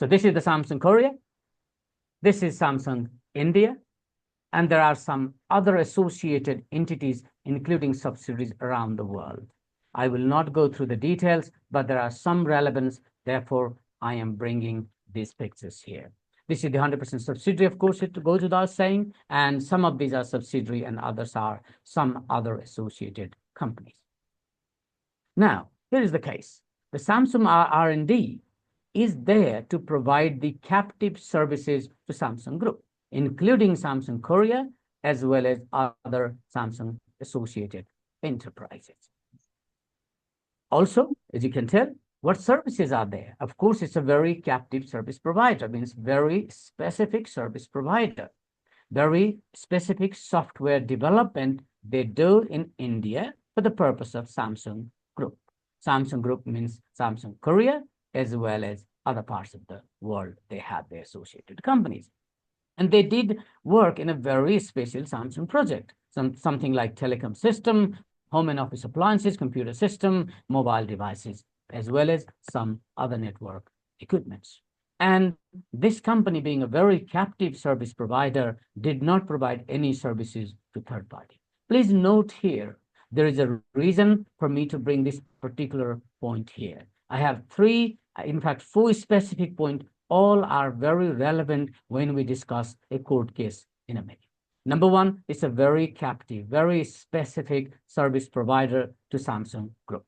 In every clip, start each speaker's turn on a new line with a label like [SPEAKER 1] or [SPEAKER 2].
[SPEAKER 1] So this is the Samsung Korea. This is Samsung India. And there are some other associated entities, including subsidiaries around the world. I will not go through the details, but there are some relevance. Therefore, I am bringing these pictures here. This is the 100% subsidiary, of course, it goes without saying, and some of these are subsidiary and others are some other associated companies. Now, here is the case. The Samsung R&D is there to provide the captive services to Samsung Group, including Samsung Korea, as well as other Samsung associated enterprises. Also, as you can tell, what services are there? Of course, it's a very captive service provider, means very specific service provider, very specific software development they do in India for the purpose of Samsung Group. Samsung Group means Samsung Korea, as well as other parts of the world. They have their associated companies. And they did work in a very special Samsung project, something like telecom system, home and office appliances, computer system, mobile devices, as well as some other network equipments. And this company, being a very captive service provider, did not provide any services to third party. Please note here, there is a reason for me to bring this particular point here. I have three, in fact, four specific points. All are very relevant when we discuss a court case in a minute. Number one, it's a very captive, very specific service provider to Samsung Group.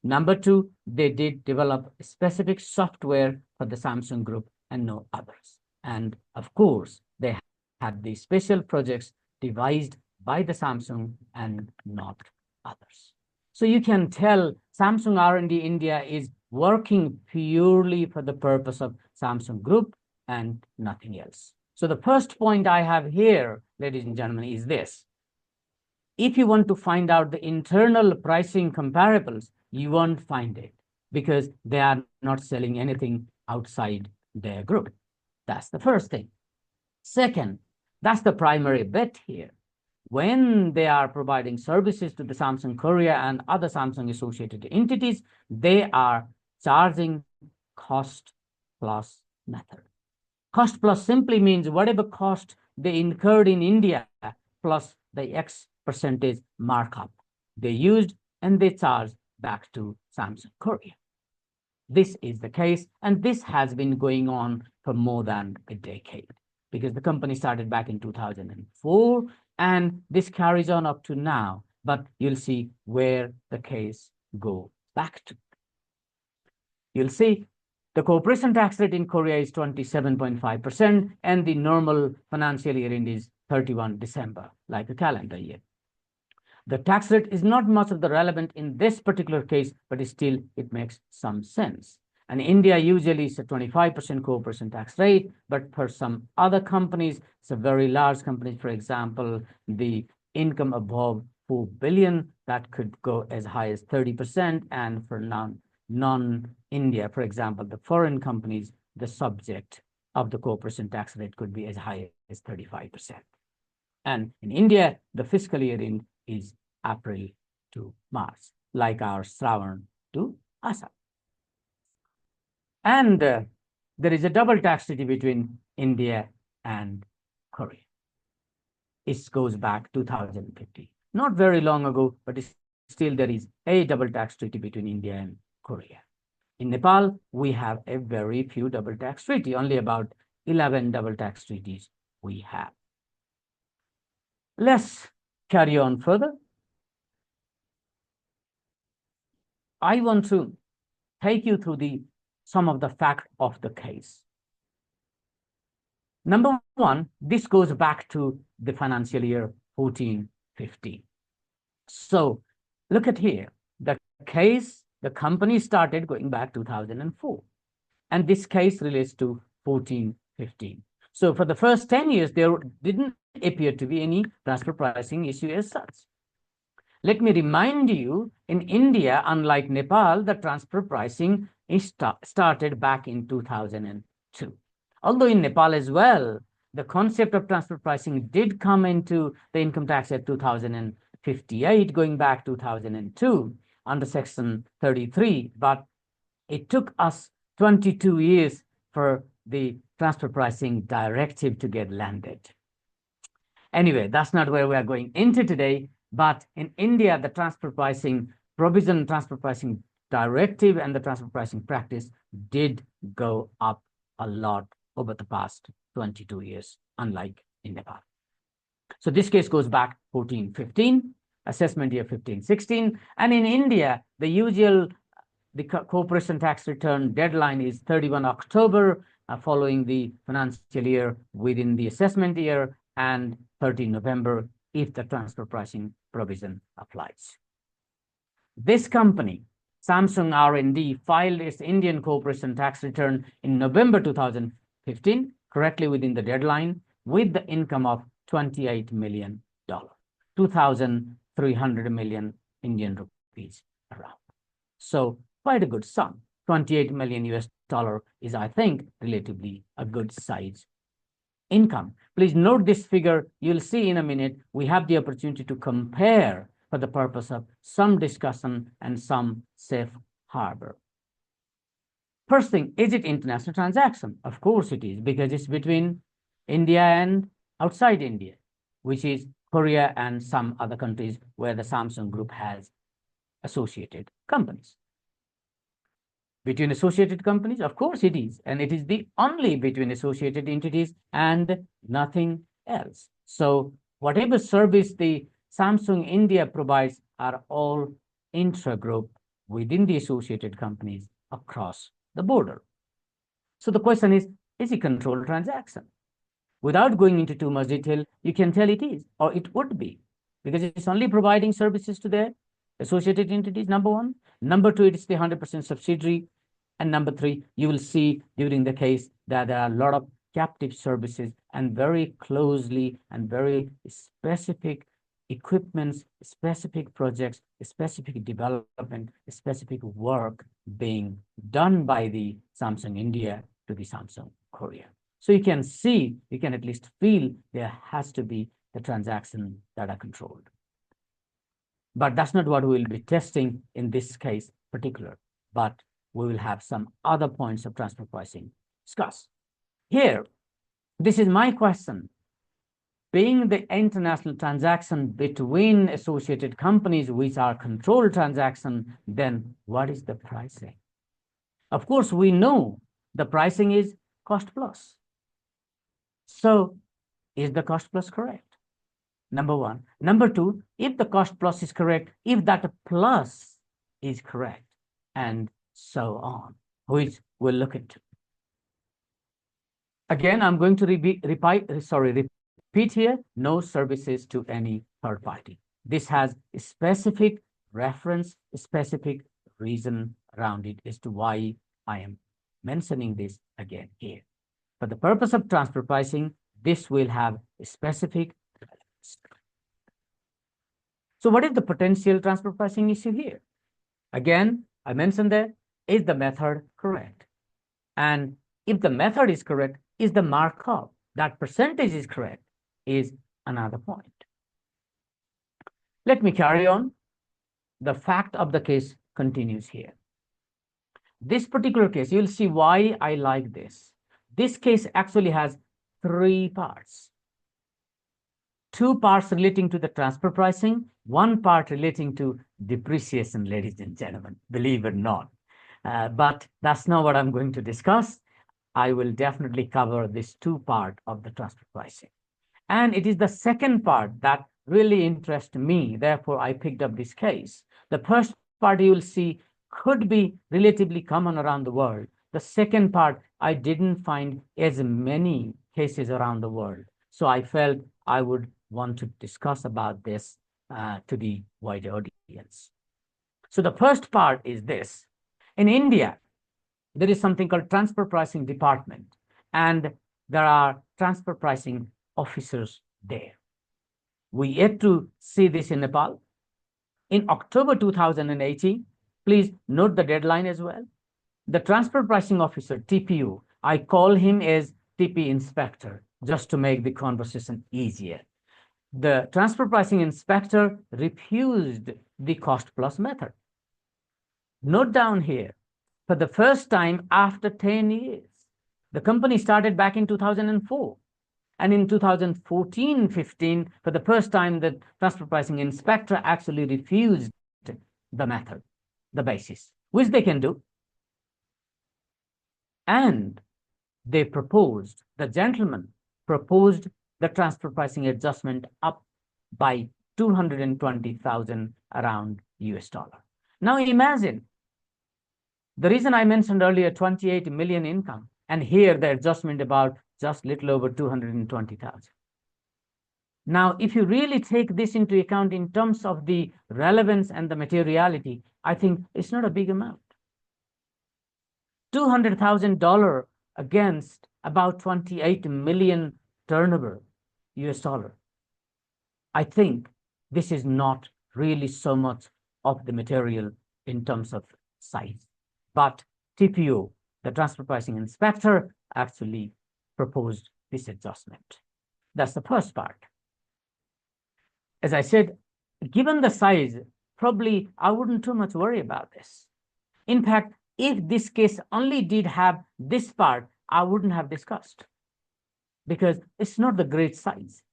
[SPEAKER 1] Number two, they did develop specific software for the Samsung Group and no others. And of course, they had these special projects devised by the Samsung and not others. So you can tell Samsung R&D India is working purely for the purpose of Samsung Group and nothing else. So the first point I have here, ladies and gentlemen, is this. If you want to find out the internal pricing comparables, you won't find it because they are not selling anything outside their group. That's the first thing. Second, that's the primary bet here. When they are providing services to the Samsung Korea and other Samsung associated entities, they are charging cost plus method. Cost plus simply means whatever cost they incurred in India plus the X percentage markup they used and they charge back to Samsung Korea. This is the case, and this has been going on for more than a decade because the company started back in 2004 and this carries on up to now, but you'll see where the case goes back to. You'll see the corporation tax rate in Korea is 27.5% and the normal financial year end is 31 December, like a calendar year. The tax rate is not much of the relevant in this particular case, but still it makes some sense. And India usually is a 25% corporation tax rate, but for some other companies, it's a very large company, for example, the income above 4 billion, that could go as high as 30%. And for non-India, for example, the foreign companies, the subject of the corporation tax rate could be as high as 35%. And in India, the fiscal year end is April to March, like our Shravan to Asap. And there is a double tax treaty between India and Korea. It goes back 2050. Not very long ago, but still there is a double tax treaty between India and Korea. In Nepal, we have a very few double tax treaties, only about 11 double tax treaties we have. Let's carry on further. I want to take you through some of the facts of the case. Number one, this goes back to the financial year 14-15. So look at here, the case, the company started going back 2004. And this case relates to 14-15. So for the first 10 years, there didn't appear to be any transfer pricing issue as such. Let me remind you, in India, unlike Nepal, the transfer pricing is started back in 2002. Although in Nepal as well, the concept of transfer pricing did come into the Income Tax Act 2058, going back 2002 under Section 33, but it took us 22 years for the transfer pricing directive to get landed. Anyway, that's not where we are going into today, but in India, the transfer pricing provision, transfer pricing directive and the transfer pricing practice did go up a lot over the past 22 years, unlike in Nepal. So this case goes back 14-15, assessment year 15-16, and in India, the corporation tax return deadline is 31 October, following the financial year within the assessment year, and 13 November if the transfer pricing provision applies. This company, Samsung R&D, filed its Indian corporation tax return in November 2015, correctly within the deadline, with the income of $28 million, 2,300 million Indian rupees around. So quite a good sum. 28 million US dollar is, I think, relatively a good size income. Please note this figure. You'll see in a minute, we have the opportunity to compare for the purpose of some discussion and some safe harbor. First thing, is it international transaction? Of course it is, because it's between India and outside India, which is Korea and some other countries where the Samsung Group has associated companies. Between associated companies, of course it is, and it is the only between associated entities and nothing else. So whatever service the Samsung India provides are all intra-group within the associated companies across the border. So the question is it a controlled transaction? Without going into too much detail, you can tell it is, or it would be, because it's only providing services to their associated entities, number one. Number two, it's the 100% subsidiary. And number three, you will see during the case that there are a lot of captive services and very closely and very specific equipments, specific projects, specific development, specific work being done by the Samsung India to the Samsung Korea. So you can see, you can at least feel there has to be the transactions that are controlled. But that's not what we will be testing in this case particular, but we will have some other points of transfer pricing discussed. Here, this is my question. Being the international transaction between associated companies which are controlled transactions, then what is the pricing? Of course, we know the pricing is cost plus. So is the cost plus correct? Number one. Number two, if the cost plus is correct, if that plus is correct, and so on, which we'll look into. Again, I'm going to repeat here, no services to any third party. This has a specific reference, a specific reason around it as to why I am mentioning this again here. For the purpose of transfer pricing, this will have a specific relevance. So what is the potential transfer pricing issue here? Again, I mentioned that, is the method correct? And if the method is correct, is the markup, that percentage is correct, is another point. Let me carry on. The fact of the case continues here. This particular case, you'll see why I like this. This case actually has three parts. Two parts relating to the transfer pricing, one part relating to depreciation, ladies and gentlemen, believe it or not. But that's not what I'm going to discuss. I will definitely cover this two part of the transfer pricing. And it is the second part that really interests me. Therefore, I picked up this case. The first part you will see could be relatively common around the world. The second part, I didn't find as many cases around the world. So I felt I would want to discuss about this to the wider audience. So the first part is this. In India, there is something called transfer pricing department, and there are transfer pricing officers there. We yet to see this in Nepal. In October 2018, please note the deadline as well. The transfer pricing officer, TPO, I call him as TP inspector, just to make the conversation easier. The transfer pricing inspector refused the cost plus method. Note down here, for the first time after 10 years, The company started back in 2004. And in 2014-15, for the first time, the transfer pricing inspector actually refused the method, the basis, which they can do. And they proposed, the gentleman proposed the transfer pricing adjustment up by 220,000 around US dollar. Now imagine, the reason I mentioned earlier 28 million income, and here the adjustment about just little over 220,000. Now, if you really take this into account in terms of the relevance and the materiality, I think it's not a big amount. $200,000 against about 28 million turnover US dollar. I think this is not really so much of the material in terms of size. But TPO, the transfer pricing inspector, actually proposed this adjustment. That's the first part. As I said, given the size, probably I wouldn't too much worry about this. In fact, if this case only did have this part, I wouldn't have discussed, because it's not the great size.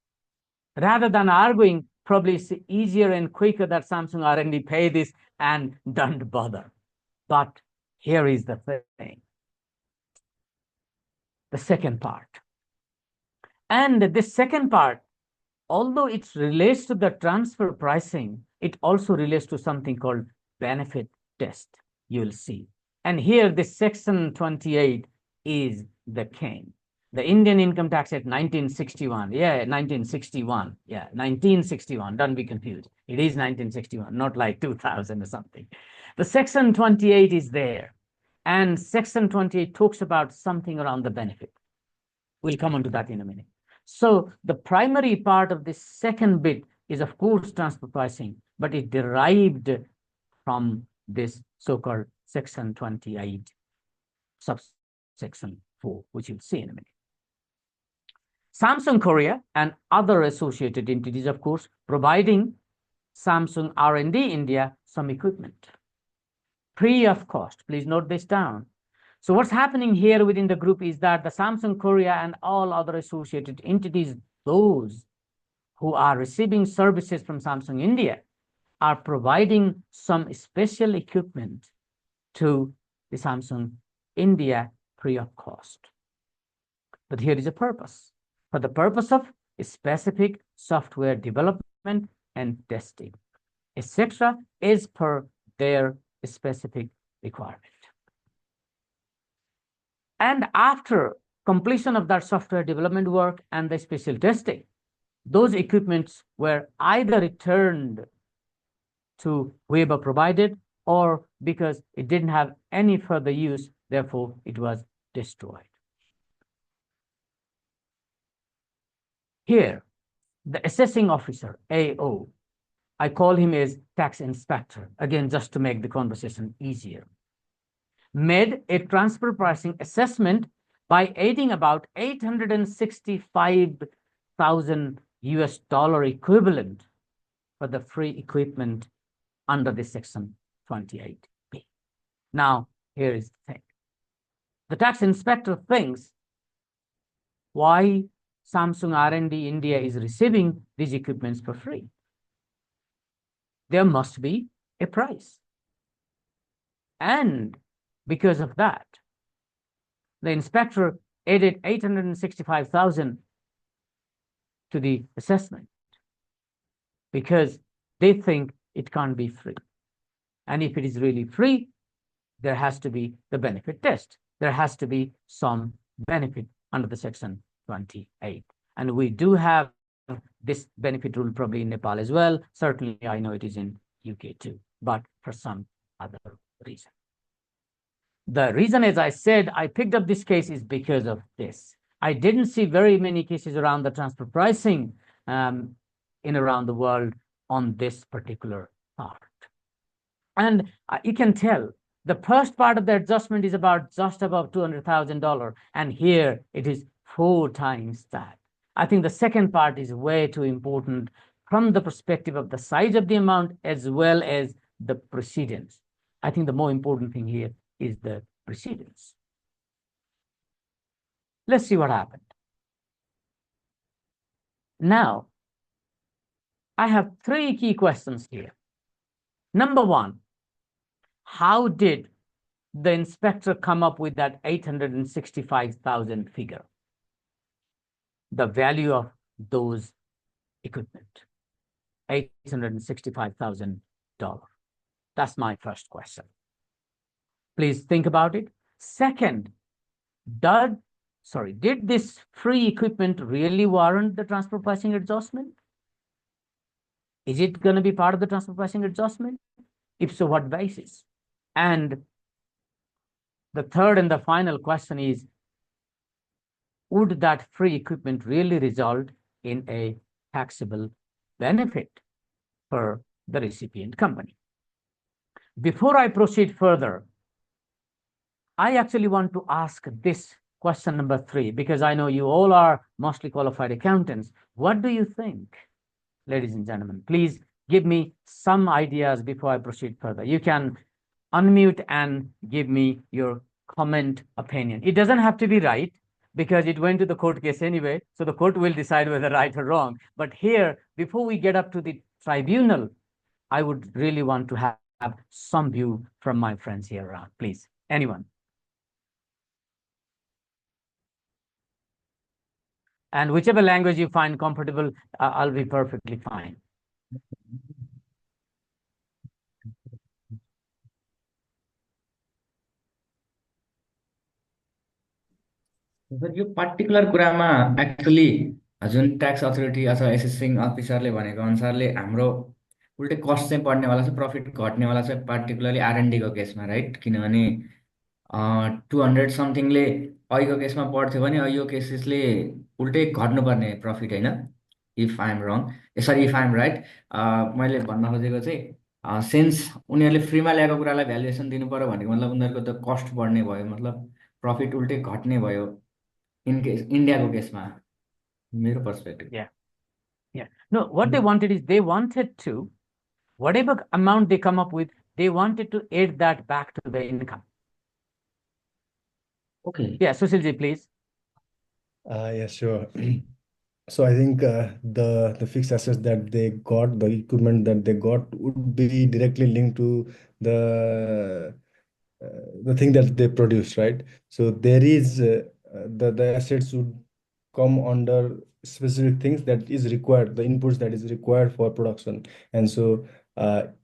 [SPEAKER 1] Rather than arguing, probably it's easier and quicker that Samsung R&D pay this and don't bother. But here is the thing, the second part. And this second part, although it relates to the transfer pricing, it also relates to something called benefit test, you'll see. And here this section 28 is the king. The Indian Income Tax Act 1961. Yeah, 1961. Yeah, 1961. Don't be confused. It is 1961, not like 2000 or something. The section 28 is there. And section 28 talks about something around the benefit. We'll come on to that in a minute. So the primary part of this second bit is, of course, transfer pricing, but it derived from this so-called section 28, subsection 4, which you'll see in a minute. Samsung Korea and other associated entities, of course, providing Samsung R&D India some equipment, free of cost. Please note this down. So what's happening here within the group is that the Samsung Korea and all other associated entities, those who are receiving services from Samsung India, are providing some special equipment to the Samsung India free of cost. But here is a purpose. For the purpose of specific software development and testing, etc., as per their specific requirement. And after completion of that software development work and the special testing, those equipments were either returned to whoever provided, or because it didn't have any further use, therefore it was destroyed. Here, the assessing officer, AO, I call him as tax inspector, again, just to make the conversation easier, made a transfer pricing assessment by adding about 865,000 US dollar equivalent for the free equipment under this section 28B. Now, here is the thing. The tax inspector thinks, why Samsung R&D India is receiving these equipments for free? There must be a price. And because of that, the inspector added 865,000 to the assessment, because they think it can't be free. And if it is really free, there has to be the benefit test. There has to be some benefit under the section 28. And we do have this benefit rule probably in Nepal as well. Certainly, I know it is in UK too, but for some other reason. The reason, as I said, I picked up this case is because of this. I didn't see very many cases around the transfer pricing in around the world on this particular part. And you can tell the first part of the adjustment is about just above $200,000, and here it is 4 times that. I think the second part is way too important from the perspective of the size of the amount as well as the precedence. I think the more important thing here is the precedence. Let's see what happened. Now, I have three key questions here. Number one, how did the inspector come up with that 865,000 figure? The value of those equipment, $865,000. That's my first question. Please think about it. Second, did this free equipment really warrant the transfer pricing adjustment? Is it going to be part of the transfer pricing adjustment? If so, what basis? And the third and the final question is, would that free equipment really result in a taxable benefit for the recipient company? Before I proceed further, I actually want to ask this question number 3, because I know you all are mostly qualified accountants. What do you think, ladies and gentlemen? Please give me some ideas before I proceed further. You can unmute and give me your comment, opinion. It doesn't have to be right, because it went to the court case anyway, so the court will decide whether right or wrong. But here, before we get up to the tribunal, I would really want to have some view from my friends here around. Please, anyone? And whichever language you find comfortable, I'll be perfectly fine.
[SPEAKER 2] Yo particular कुरामा actually जुन tax authority अथवा एसेसिङ अफिसरले भनेको अनुसारले हाम्रो उल्टै कस्ट चाहिँ बढ्नेवाला छ, profit घट्नेवाला छ, पार्टिकुलरली आरएनडीको केसमा, राइट? किनभने 200 समथिङले अघिको केसमा बढ्थ्यो भने यो केसेसले उल्टै घट्नुपर्ने प्रफिट, होइन? इफ आइएम रङ, सरी, इफ आइएम राइट। मैले भन्न खोजेको चाहिँ सेन्स उनीहरूले फ्रीमा ल्याएको कुरालाई भ्यालुएसन दिनु पर्यो भनेको मतलब उनीहरूको त कस्ट बढ्ने भयो, मतलब प्रफिट उल्टै घट्ने भयो इन केस इन्डियाको केसमा, मेरो perspective.
[SPEAKER 1] Yeah. No, what they wanted is they wanted to, whatever amount they come up with, they wanted to add that back to the income.
[SPEAKER 2] Okay.
[SPEAKER 1] Yeah, Sushilji, please.
[SPEAKER 3] Yeah, sure. So I think the fixed assets that they got, the equipment that they got, would be directly linked to the thing that they produce, right? So there is the assets would come under specific things that is required, the inputs that is required for production. And so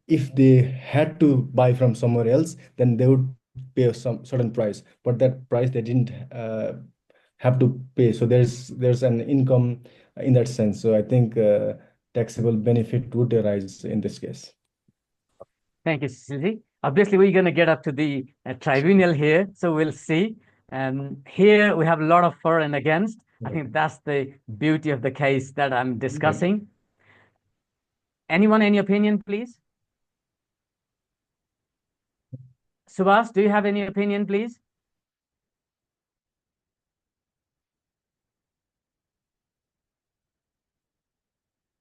[SPEAKER 3] if they had to buy from somewhere else, then they would pay some certain price, but that price they didn't have to pay. So there's an income in that sense. So I think taxable benefit would arise in this case.
[SPEAKER 1] Thank you, Sushilji. Obviously, we're going to get up to the tribunal here, so we'll see. Here we have a lot of for and against. I think that's the beauty of the case that I'm discussing. Anyone, any opinion, please? Subhas, do you have any opinion, please?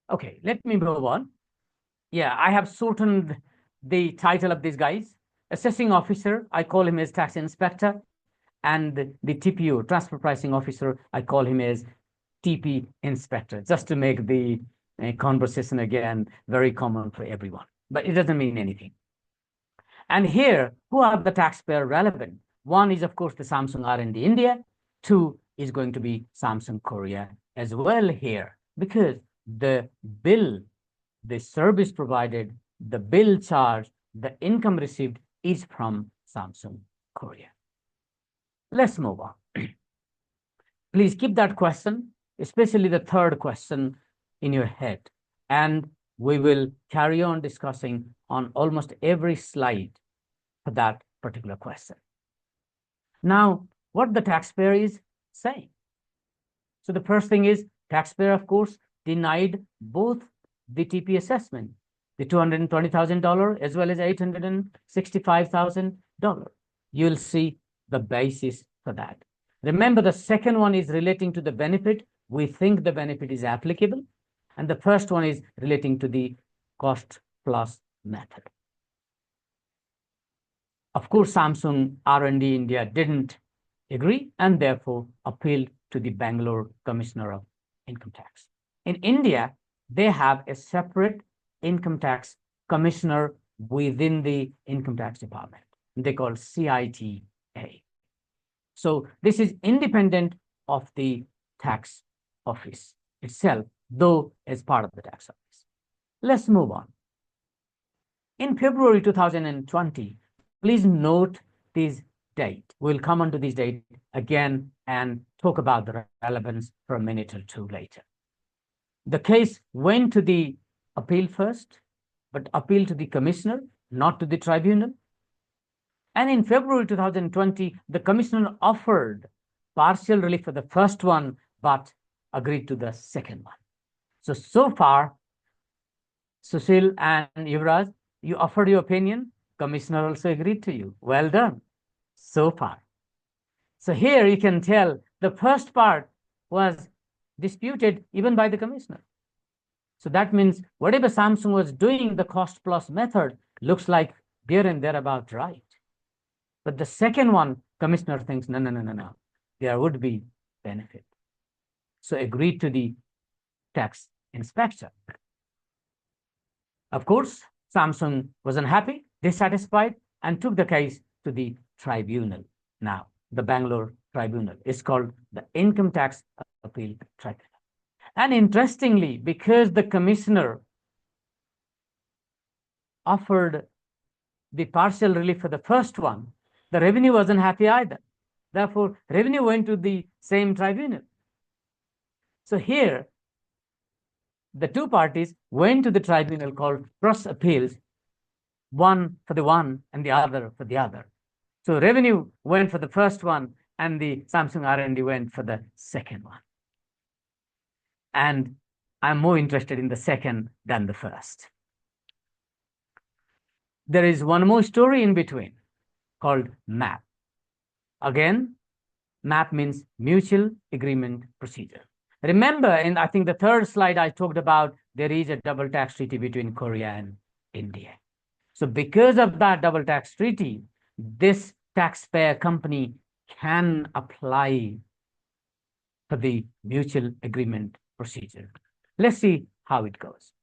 [SPEAKER 1] Okay, let me move on. Yeah, I have shortened the title of these guys. Assessing officer, I call him as tax inspector. And the TPO, transfer pricing officer, I call him as TP inspector, just to make the conversation again very common for everyone. But it doesn't mean anything. And here, who are the taxpayer relevant? One is, of course, the Samsung R&D India. 2 is going to be Samsung Korea as well here, because the bill, the service provided, the bill charged, the income received is from Samsung Korea. Let's move on. Please keep that question, especially the third question, in your head. And we will carry on discussing on almost every slide for that particular question. Now, what the taxpayer is saying. So the first thing is, taxpayer, of course, denied both the TP assessment, the $220,000 as well as $865,000. You'll see the basis for that. Remember, the second one is relating to the benefit. We think the benefit is applicable. And the first one is relating to the cost plus method. Of course, Samsung R&D India didn't agree, and therefore appealed to the Bangalore Commissioner of Income Tax. In India, they have a separate income tax commissioner within the income tax department. They call CITA. So this is independent of the tax office itself, though as part of the tax office. Let's move on. In February 2020, please note this date. We'll come onto this date again and talk about the relevance for a minute or two later. The case went to the appeal first, but appeal to the commissioner, not to the tribunal. And in February 2020, the commissioner offered partial relief for the first one, but agreed to the second one. So far, Sushil and Yuvraj, you offered your opinion. Commissioner also agreed to you. Well done. So far. So here you can tell the first part was disputed even by the commissioner. So that means whatever Samsung was doing, the cost plus method looks like there and thereabout right. But the second one, commissioner thinks, no. There would be benefit. So agreed to the tax inspector. Of course, Samsung was unhappy, dissatisfied, and took the case to the tribunal. Now, the Bangalore tribunal is called the Income Tax Appeal Tribunal. And interestingly, because the commissioner offered the partial relief for the first one, the revenue wasn't happy either. Therefore, revenue went to the same tribunal. So here, the two parties went to the tribunal called cross appeals, one for the one and the other for the other. So revenue went for the first one and the Samsung R&D went for the second one. And I'm more interested in the second than the first. There is one more story in between called MAP. Again, MAP means Mutual Agreement Procedure. Remember, in I think the third slide I talked about, there is a double tax treaty between Korea and India. So because of that double tax treaty, this taxpayer company can apply for the mutual agreement procedure. Let's see how it goes.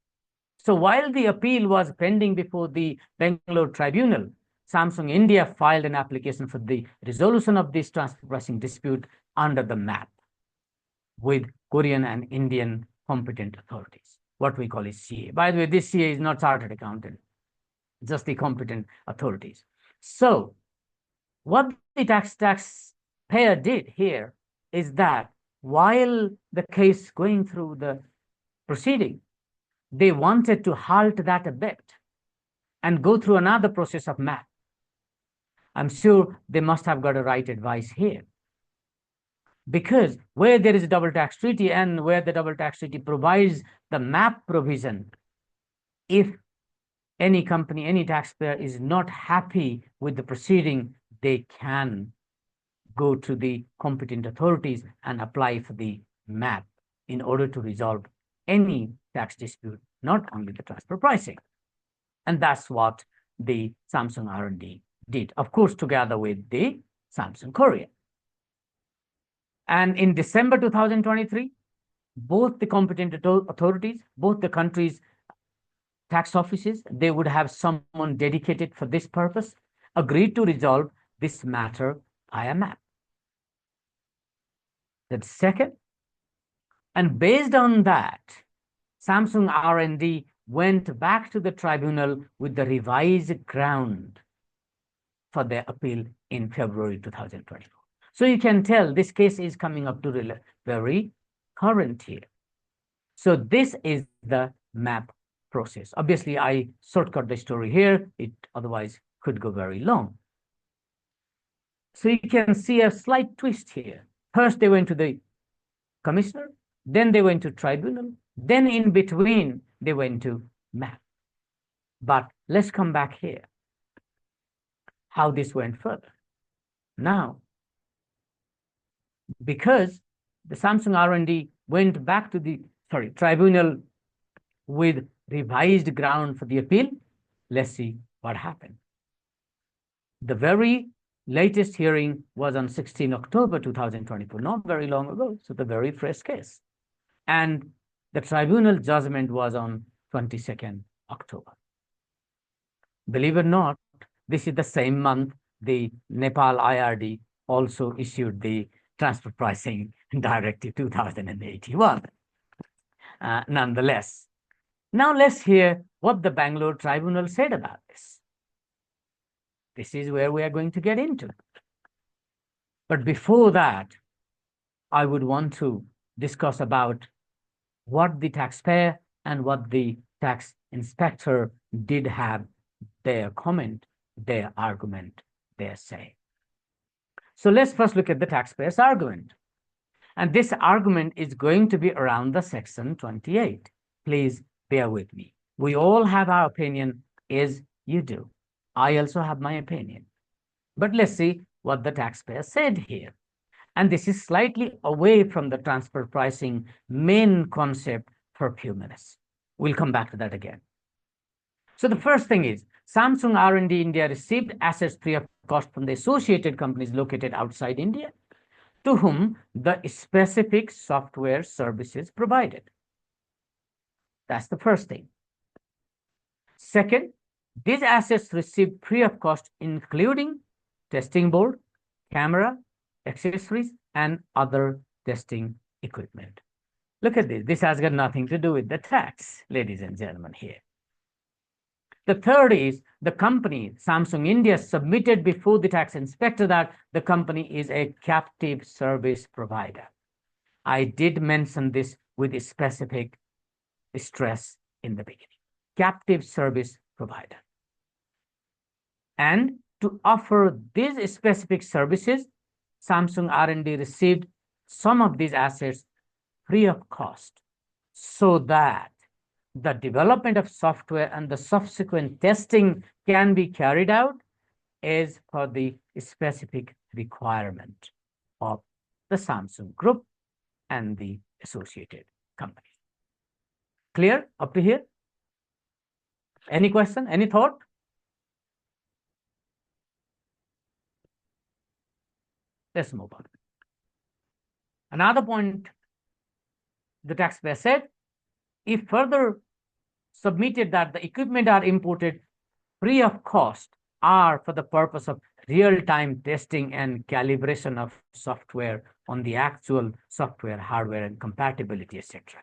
[SPEAKER 1] So while the appeal was pending before the Bangalore tribunal, Samsung India filed an application for the resolution of this transfer pricing dispute under the MAP with Korean and Indian competent authorities, what we call is CA. By the way, this CA is not chartered accountant, just the competent authorities. So what the taxpayer did here is that while the case going through the proceeding, they wanted to halt that a bit and go through another process of MAP. I'm sure they must have got a right advice here. Because where there is a double tax treaty and where the double tax treaty provides the MAP provision, if any company, any taxpayer is not happy with the proceeding, they can go to the competent authorities and apply for the MAP in order to resolve any tax dispute, not only the transfer pricing. And that's what the Samsung R&D did, of course, together with the Samsung Korea. And in December 2023, both the competent authorities, both the countries' tax offices, they would have someone dedicated for this purpose, agreed to resolve this matter via MAP. That's second. And based on that, Samsung R&D went back to the tribunal with the revised ground for their appeal in February 2024. So you can tell this case is coming up to very current here. So this is the MAP process. Obviously, I shortcut the story here. It otherwise could go very long. So you can see a slight twist here. First, they went to the commissioner, then they went to tribunal, then in between, they went to MAP. But let's come back here. How this went further. Now, because the Samsung R&D went back to the tribunal with revised ground for the appeal, let's see what happened. The very latest hearing was on 16 October 2024, not very long ago, so the very fresh case. And the tribunal judgment was on 22nd October. Believe it or not, this is the same month the Nepal IRD also issued the Transfer Pricing Directive 2081. Nonetheless, now let's hear what the Bangalore Tribunal said about this. This is where we are going to get into. But before that, I would want to discuss about what the taxpayer and what the tax inspector did have their comment, their argument, their say. So let's first look at the taxpayer's argument. And this argument is going to be around the section 28. Please bear with me. We all have our opinion, as you do. I also have my opinion. But let's see what the taxpayer said here. And this is slightly away from the transfer pricing main concept for a few minutes. We'll come back to that again. So the first thing is, Samsung R&D India received assets free of cost from the associated companies located outside India, to whom the specific software services provided. That's the first thing. Second, these assets received free of cost, including testing board, camera, accessories, and other testing equipment. Look at this. This has got nothing to do with the tax, ladies and gentlemen, here. The third is the company, Samsung India, submitted before the tax inspector that the company is a captive service provider. I did mention this with specific stress in the beginning. Captive service provider. And to offer these specific services, Samsung R&D received some of these assets free of cost, so that the development of software and the subsequent testing can be carried out as per the specific requirement of the Samsung Group and the associated companies. Clear up to here? Any question? Any thought? Let's move on. Another point the taxpayer said, if further submitted that the equipment are imported free of cost are for the purpose of real-time testing and calibration of software on the actual software, hardware, and compatibility, etc.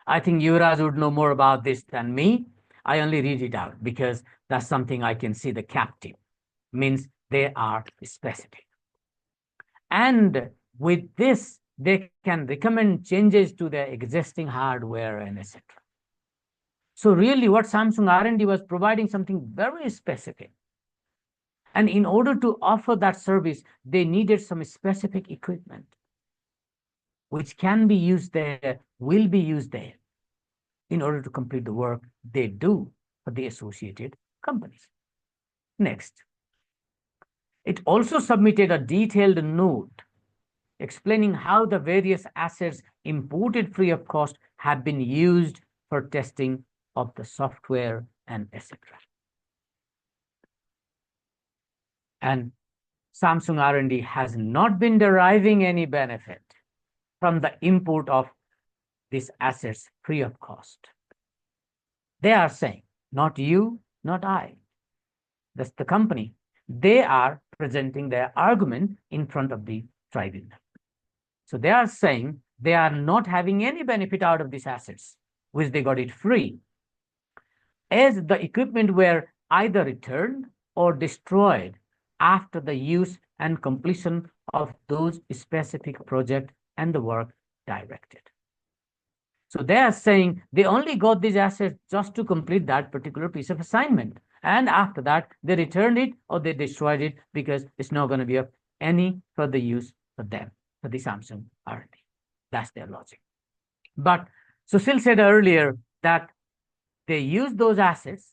[SPEAKER 1] I think Yuvraj would know more about this than me. I only read it out because that's something I can see. The captive means they are specific. And with this, they can recommend changes to their existing hardware and etc. So really what Samsung R&D was providing something very specific. And in order to offer that service, they needed some specific equipment, which can be used there, will be used there, in order to complete the work they do for the associated companies. Next, it also submitted a detailed note explaining how the various assets imported free of cost have been used for testing of the software and etc. And Samsung R&D has not been deriving any benefit from the import of these assets free of cost. They are saying, not you, not I. That's the company. They are presenting their argument in front of the tribunal. So they are saying they are not having any benefit out of these assets, which they got it free, as the equipment were either returned or destroyed after the use and completion of those specific project and the work directed. So they are saying they only got these assets just to complete that particular piece of assignment. And after that, they returned it or they destroyed it because it's not going to be of any further use for them, for the Samsung R&D. That's their logic. But Sushil said earlier that they use those assets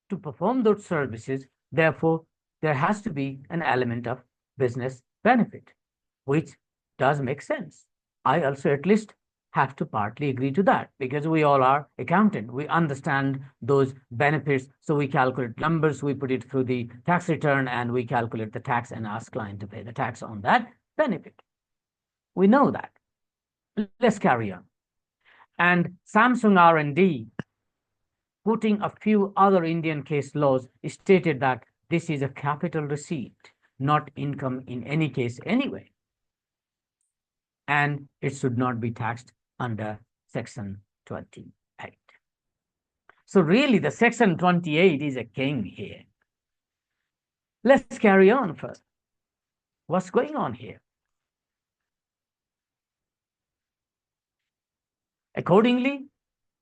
[SPEAKER 1] to perform those services. Therefore, there has to be an element of business benefit, which does make sense. I also at least have to partly agree to that because we all are accountant. We understand those benefits. So we calculate numbers, we put it through the tax return, and we calculate the tax and ask client to pay the tax on that benefit. We know that. Let's carry on. And Samsung R&D, putting a few other Indian case laws, stated that this is a capital receipt, not income in any case anyway. And it should not be taxed under Section 28. So really, the Section 28 is a king here. Let's carry on first. What's going on here? Accordingly,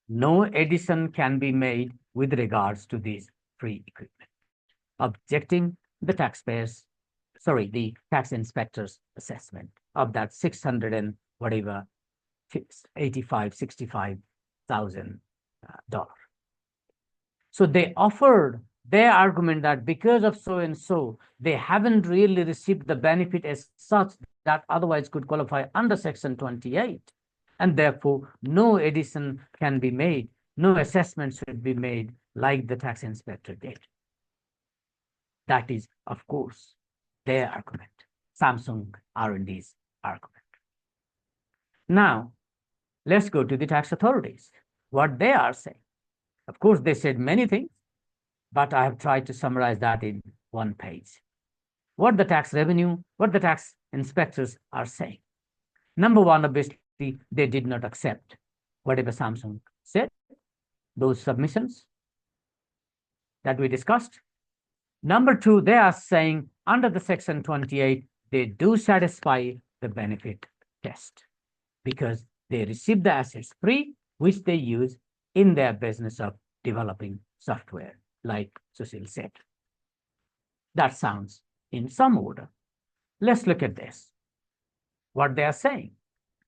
[SPEAKER 1] no addition can be made with regards to this free equipment, objecting the the tax inspector's assessment of that 600 and whatever, 65,000 dollars. So they offered their argument that because of so and so, they haven't really received the benefit as such that otherwise could qualify under Section 28. And therefore, no addition can be made, no assessment should be made like the tax inspector did. That is, of course, their argument, Samsung R&D's argument. Now, let's go to the tax authorities, what they are saying. Of course, they said many things, but I have tried to summarize that in one page. What the tax inspectors are saying. Number one, obviously, they did not accept whatever Samsung said, those submissions that we discussed. Number two, they are saying under the Section 28, they do satisfy the benefit test because they receive the assets free, which they use in their business of developing software, like Sushil said. That sounds in some order. Let's look at this. What they are saying.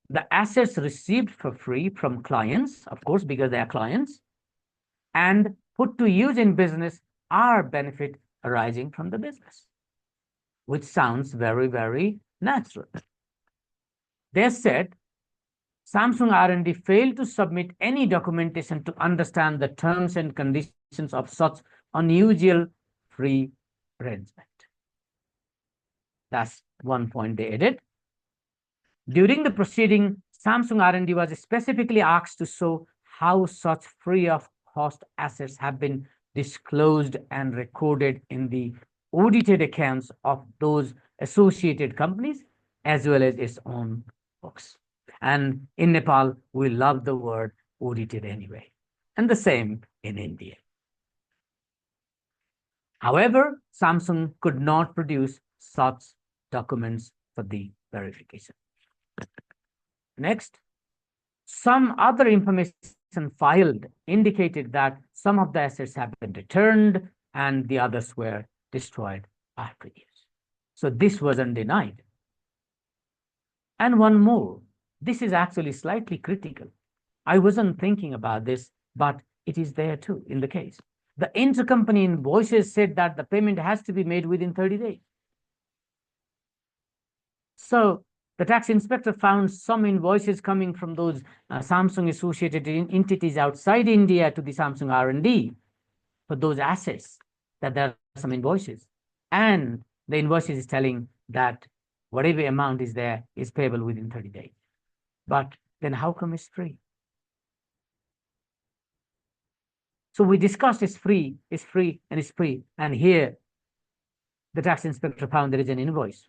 [SPEAKER 1] The assets received for free from clients, of course, because they are clients, and put to use in business are benefit arising from the business, which sounds very, very natural. They said Samsung R&D failed to submit any documentation to understand the terms and conditions of such unusual free arrangement. That's one point they added. During the proceeding, Samsung R&D was specifically asked to show how such free of cost assets have been disclosed and recorded in the audited accounts of those associated companies, as well as its own books. And in Nepal, we love the word audited anyway. And the same in India. However, Samsung could not produce such documents for the verification. Next, some other information filed indicated that some of the assets have been returned and the others were destroyed after use. So this wasn't denied. And one more, this is actually slightly critical. I wasn't thinking about this, but it is there too in the case. The intercompany invoices said that the payment has to be made within 30 days. So the tax inspector found some invoices coming from those Samsung associated entities outside India to the Samsung R&D for those assets, that there are some invoices. And the invoices is telling that whatever amount is there is payable within 30 days. But then how come it's free? So we discussed it's free, and it's free. And here, the tax inspector found there is an invoice,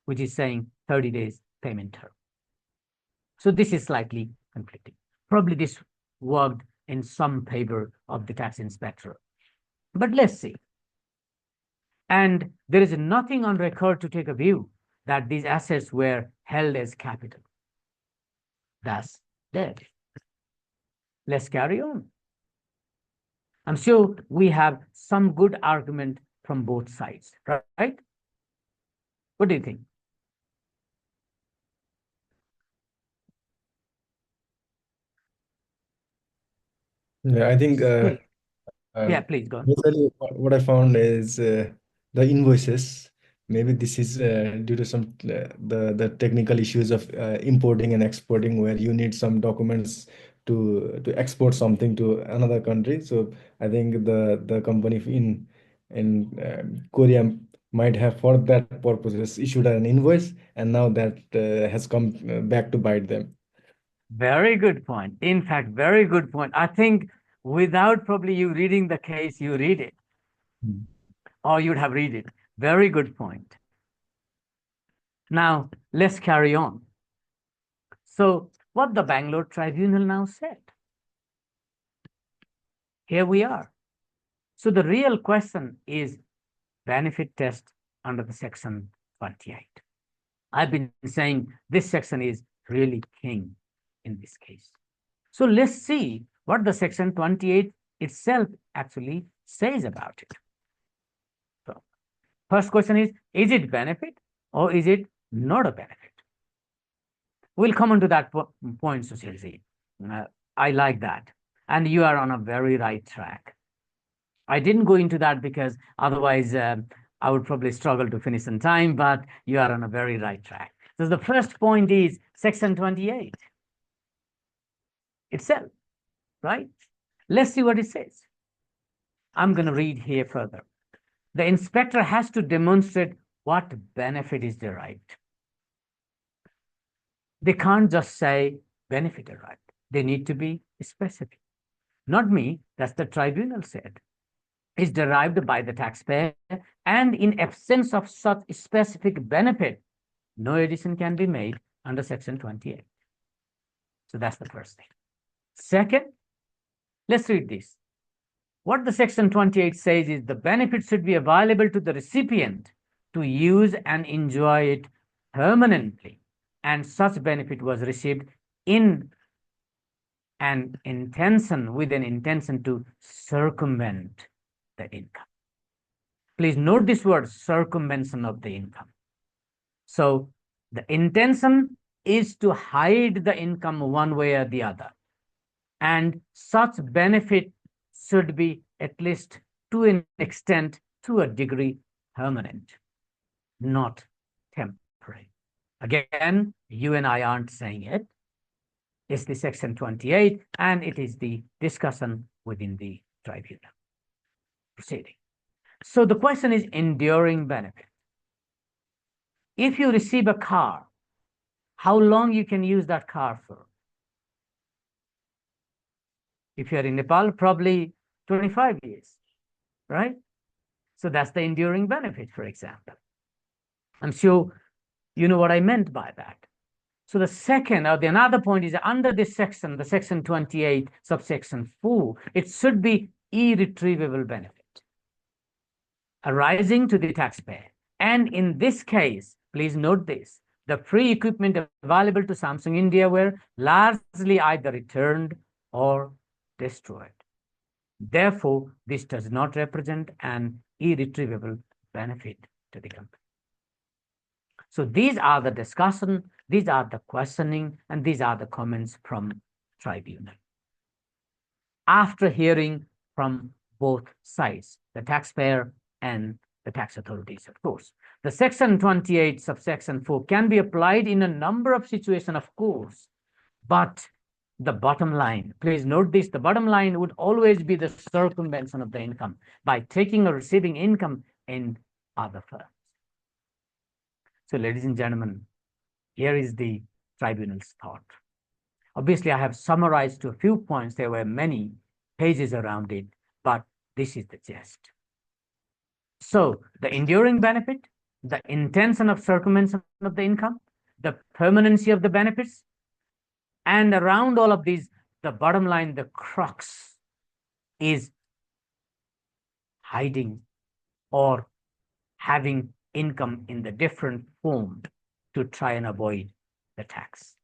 [SPEAKER 1] which is saying 30 days payment term. So this is slightly conflicting. Probably this worked in some favor of the tax inspector. But let's see. And there is nothing on record to take a view that these assets were held as capital. That's dead. Let's carry on. I'm sure we have some good argument from both sides, right? What do you think?
[SPEAKER 3] Yeah, I think
[SPEAKER 1] Yeah, please go on.
[SPEAKER 3] basically what I found is the invoices. maybe this is due to some the technical issues of importing and exporting, where you need some documents to export something to another country. So I think the company in Korea might have, for that purposes, issued an invoice, and now that has come back to bite them.
[SPEAKER 1] Very good point. In fact, very good point. I think without probably you reading the case, you read it, or you'd have read it. Very good point. Now, let's carry on. So, what the Bangalore Tribunal now said. Here we are. So, the real question is benefit test under the section 28. I've been saying this section is really king in this case. So, let's see what the section 28 itself actually says about it. So, first question is it benefit or is it not a benefit? We'll come on to that point, Sushilji. I like that. And you are on a very right track. I didn't go into that because otherwise I would probably struggle to finish in time, but you are on a very right track. So the first point is section 28 itself, right? Let's see what it says. I'm going to read here further. The inspector has to demonstrate what benefit is derived. They can't just say benefit derived. They need to be specific. Not me, that's the tribunal said. Is derived by the taxpayer, and in absence of such specific benefit, no addition can be made under section 28. So that's the first thing. Second, let's read this. What the section 28 says is the benefit should be available to the recipient to use and enjoy it permanently, and such benefit was received with an intention to circumvent the income. Please note this word, circumvention of the income. So the intention is to hide the income one way or the other, and such benefit should be, at least to an extent, to a degree, permanent, not temporary. Again, you and I aren't saying it. It's the section 28, and it is the discussion within the tribunal proceeding. So the question is enduring benefit. If you receive a car, how long you can use that car for? If you're in Nepal, probably 25 years, right? So that's the enduring benefit, for example. I'm sure you know what I meant by that. So the second, or the another point is under this section, the section 28, subsection 4, it should be irretrievable benefit arising to the taxpayer. And in this case, please note this, the free equipment available to Samsung India were largely either returned or destroyed. Therefore, this does not represent an irretrievable benefit to the company. So these are the discussion, these are the questioning, and these are the comments from tribunal. After hearing from both sides, the taxpayer and the tax authorities, of course. The section 28, subsection 4 can be applied in a number of situations, of course, but the bottom line, please note this, the bottom line would always be the circumvention of the income by taking or receiving income in other firms. So, ladies and gentlemen, here is the tribunal's thought. Obviously, I have summarized to a few points. There were many pages around it, but this is the gist. So, the enduring benefit, the intention of circumvention of the income, the permanency of the benefits, and around all of these, the bottom line, the crux is hiding or having income in the different form to try and avoid the tax.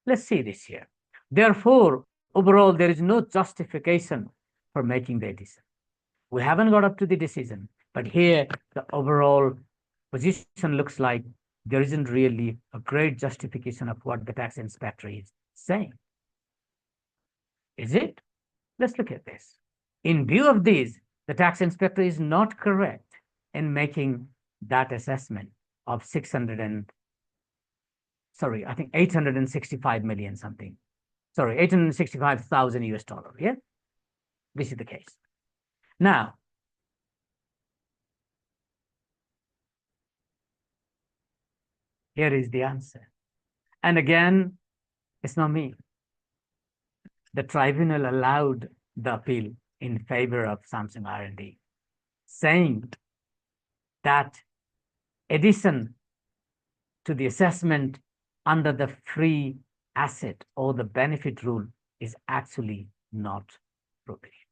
[SPEAKER 1] Let's see this here. Therefore, overall, there is no justification for making the addition. We haven't got up to the decision, but here the overall position looks like there isn't really a great justification of what the tax inspector is saying. Is it? Let's look at this. In view of these, the tax inspector is not correct in making that assessment of 865 million something. Sorry, 865,000 US dollar. Yeah, this is the case. Now, here is the answer. And again, it's not me. The tribunal allowed the appeal in favor of Samsung R&D, saying that addition to the assessment under the free asset or the benefit rule is actually not appropriate.